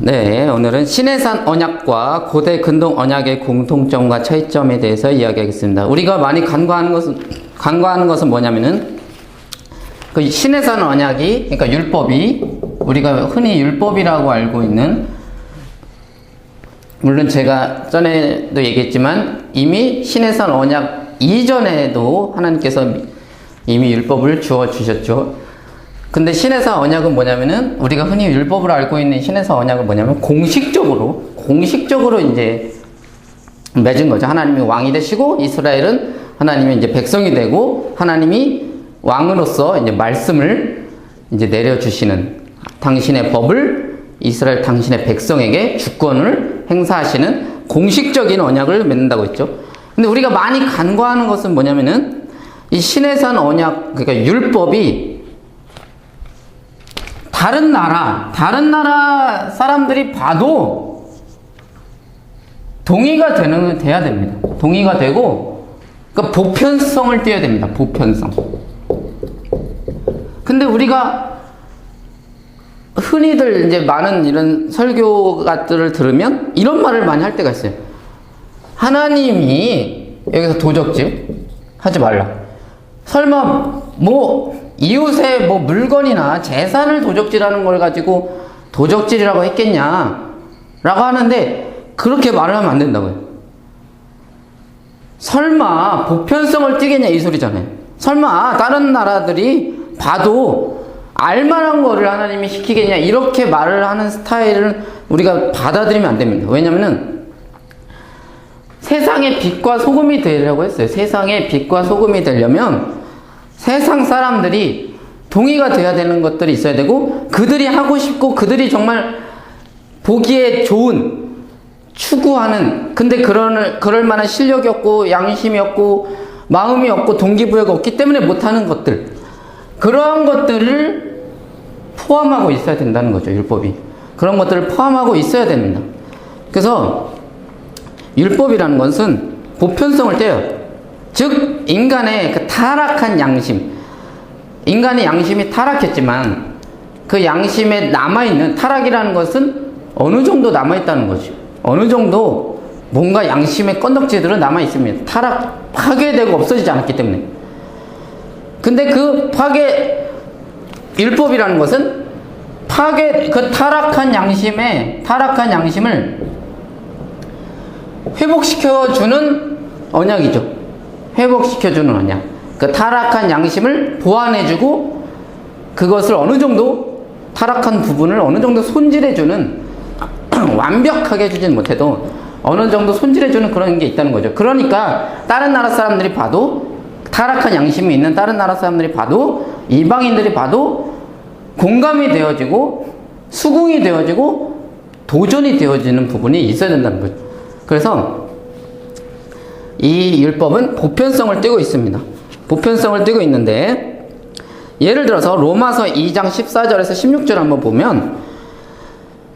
네, 오늘은 시내산 언약과 고대 근동 언약의 공통점과 차이점에 대해서 이야기하겠습니다. 우리가 많이 간과하는 것은 뭐냐면은, 그 시내산 언약이, 그러니까 율법이, 우리가 흔히 율법이라고 알고 있는, 물론 제가 전에도 얘기했지만, 이미 시내산 언약 이전에도 하나님께서 이미 율법을 주어주셨죠. 근데 시내산 언약은 뭐냐면은, 우리가 흔히 율법으로 알고 있는 시내산 언약은 뭐냐면, 공식적으로 이제 맺은 거죠. 하나님이 왕이 되시고, 이스라엘은 하나님이 이제 백성이 되고, 하나님이 왕으로서 이제 말씀을 이제 내려주시는, 당신의 법을 이스라엘 당신의 백성에게 주권을 행사하시는 공식적인 언약을 맺는다고 했죠. 근데 우리가 많이 간과하는 것은 뭐냐면은, 이 시내산 언약, 그러니까 율법이 다른 나라 사람들이 봐도 동의가 돼야 됩니다. 동의가 되고, 그러니까 보편성을 띄어야 됩니다. 보편성. 근데 우리가 흔히들 이제 많은 이런 설교가들을 들으면 이런 말을 많이 할 때가 있어요. 하나님이 여기서 도적질 하지 말라. 설마 이웃의 물건이나 재산을 도적질하는 걸 가지고 도적질이라고 했겠냐 라고 하는데, 그렇게 말을 하면 안 된다고요. 설마 보편성을 띠겠냐 이 소리잖아요. 설마 다른 나라들이 봐도 알만한 거를 하나님이 시키겠냐, 이렇게 말을 하는 스타일을 우리가 받아들이면 안 됩니다. 왜냐면은 세상의 빛과 소금이 되려고 했어요. 세상의 빛과 소금이 되려면 세상 사람들이 동의가 돼야 되는 것들이 있어야 되고, 그들이 하고 싶고 그들이 정말 보기에 좋은, 추구하는, 근데 그럴 만한 실력이 없고 양심이 없고 마음이 없고 동기부여가 없기 때문에 못하는 것들, 그러한 것들을 포함하고 있어야 된다는 거죠. 율법이 그런 것들을 포함하고 있어야 됩니다. 그래서 율법이라는 것은 보편성을 떼어요. 즉 인간의 그 타락한 양심, 인간의 양심이 타락했지만 그 양심에 남아있는, 타락이라는 것은 어느 정도 남아있다는 거죠. 어느 정도 뭔가 양심의 건덕지들은 남아있습니다. 파괴되고 없어지지 않았기 때문에. 근데 그 율법이라는 것은 그 타락한 양심을 회복시켜주는 언약이죠. 회복시켜주는 언약. 그 타락한 양심을 보완해주고, 그것을 어느 정도, 타락한 부분을 어느 정도 손질해주는, 완벽하게 해주진 못해도 어느 정도 손질해주는 그런 게 있다는 거죠. 그러니까 다른 나라 사람들이 봐도, 타락한 양심이 있는 다른 나라 사람들이 봐도, 이방인들이 봐도 공감이 되어지고 수긍이 되어지고 도전이 되어지는 부분이 있어야 된다는 거죠. 그래서 이 율법은 보편성을 띠고 있습니다. 보편성을 띠고 있는데, 예를 들어서 로마서 2장 14절에서 16절 한번 보면,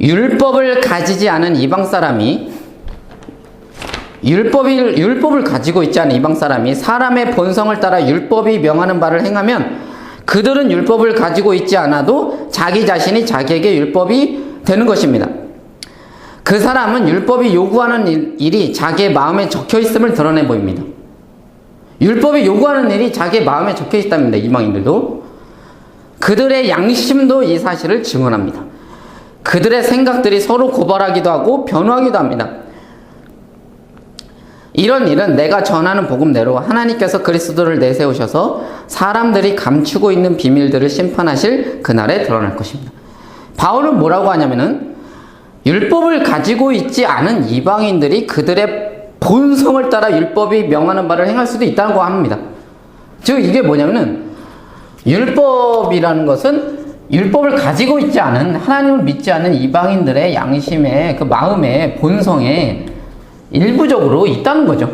율법을 가지지 않은 이방 사람이, 율법을 가지고 있지 않은 이방 사람이 사람의 본성을 따라 율법이 명하는 바를 행하면, 그들은 율법을 가지고 있지 않아도 자기 자신이 자기에게 율법이 되는 것입니다. 그 사람은 율법이 요구하는 일이 자기의 마음에 적혀 있음을 드러내 보입니다. 율법이 요구하는 일이 자기의 마음에 적혀 있답니다. 이방인들도. 그들의 양심도 이 사실을 증언합니다. 그들의 생각들이 서로 고발하기도 하고 변화하기도 합니다. 이런 일은 내가 전하는 복음대로 하나님께서 그리스도를 내세우셔서 사람들이 감추고 있는 비밀들을 심판하실 그날에 드러날 것입니다. 바울은 뭐라고 하냐면은, 율법을 가지고 있지 않은 이방인들이 그들의 본성을 따라 율법이 명하는 바를 행할 수도 있다고 합니다. 즉 이게 뭐냐면은, 율법이라는 것은 율법을 가지고 있지 않은, 하나님을 믿지 않는 이방인들의 양심에, 그 마음의 본성에 일부적으로 있다는 거죠.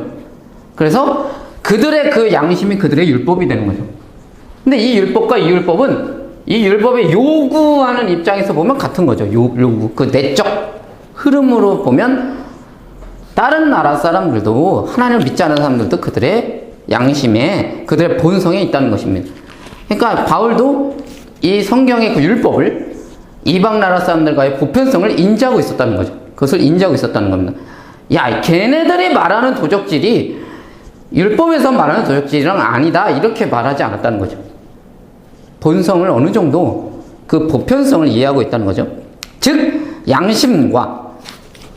그래서 그들의 그 양심이 그들의 율법이 되는 거죠. 근데 이 율법과 이 율법은 이 율법의 요구하는 입장에서 보면 같은 거죠. 요구. 그 내적 흐름으로 보면 다른 나라 사람들도, 하나님을 믿지 않는 사람들도 그들의 양심에, 그들의 본성에 있다는 것입니다. 그러니까 바울도 이 성경의 그 율법을 이방 나라 사람들과의 보편성을 인지하고 있었다는 거죠. 그것을 인지하고 있었다는 겁니다. 야, 걔네들이 말하는 도적질이 율법에서 말하는 도적질이랑 아니다, 이렇게 말하지 않았다는 거죠. 본성을 어느 정도 그 보편성을 이해하고 있다는 거죠. 즉 양심과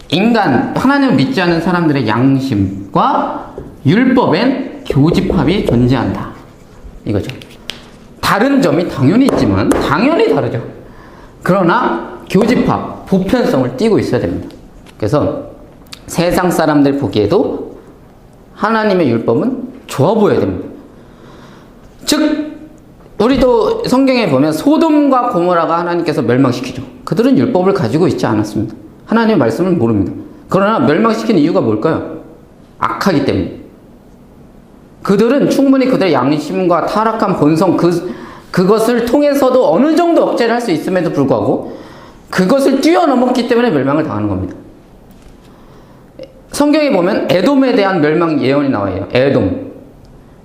인간, 하나님을 믿지 않는 사람들의 양심과 율법엔 교집합이 존재한다, 이거죠. 다른 점이 당연히 있지만 당연히 다르죠. 그러나 교집합, 보편성을 띠고 있어야 됩니다. 그래서 세상 사람들 보기에도 하나님의 율법은 좋아 보여야 됩니다. 즉 우리도 성경에 보면 소돔과 고모라가 하나님께서 멸망시키죠. 그들은 율법을 가지고 있지 않았습니다. 하나님의 말씀을 모릅니다. 그러나 멸망시키는 이유가 뭘까요? 악하기 때문에. 그들은 충분히 그들의 양심과 타락한 본성, 그것을 통해서도 어느 정도 억제를 할 수 있음에도 불구하고 그것을 뛰어넘었기 때문에 멸망을 당하는 겁니다. 성경에 보면 에돔에 대한 멸망 예언이 나와요. 에돔.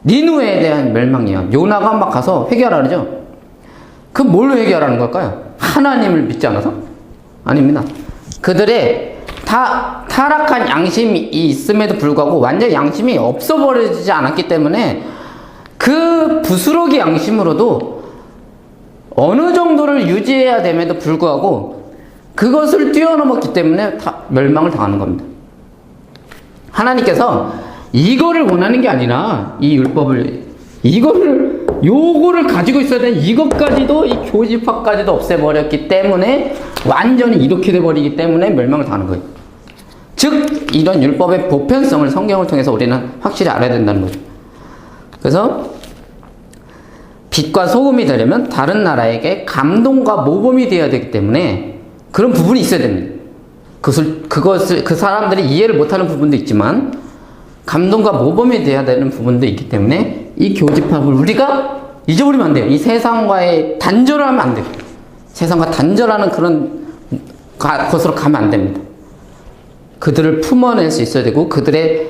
니누에 대한 멸망 예언. 요나가 막 가서 회개하라 그러죠. 그 뭘로 회개하라는 걸까요? 하나님을 믿지 않아서? 아닙니다. 그들의 타락한 양심이 있음에도 불구하고 완전 양심이 없어버리지 않았기 때문에 그 부스러기 양심으로도 어느 정도를 유지해야 됨에도 불구하고 그것을 뛰어넘었기 때문에 멸망을 당하는 겁니다. 하나님께서 이거를 원하는 게 아니라 이 율법을, 요거를 가지고 있어야 되는 이것까지도, 이 교집합까지도 없애버렸기 때문에 완전히 이렇게 돼버리기 때문에 멸망을 당하는 거예요. 즉 이런 율법의 보편성을 성경을 통해서 우리는 확실히 알아야 된다는 거죠. 그래서 빛과 소금이 되려면 다른 나라에게 감동과 모범이 되어야 되기 때문에 그런 부분이 있어야 됩니다. 그것을 그 사람들이 이해를 못하는 부분도 있지만 감동과 모범이 되어야 되는 부분도 있기 때문에 이 교집합을 우리가 잊어버리면 안 돼요. 이 세상과의 단절을 하면 안 돼요. 세상과 단절하는 그런 것으로 가면 안 됩니다. 그들을 품어낼 수 있어야 되고 그들의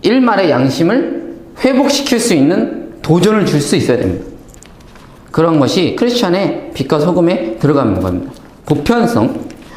일말의 양심을 회복시킬 수 있는 도전을 줄 수 있어야 됩니다. 그런 것이 크리스천의 빛과 소금에 들어가는 겁니다. 보편성,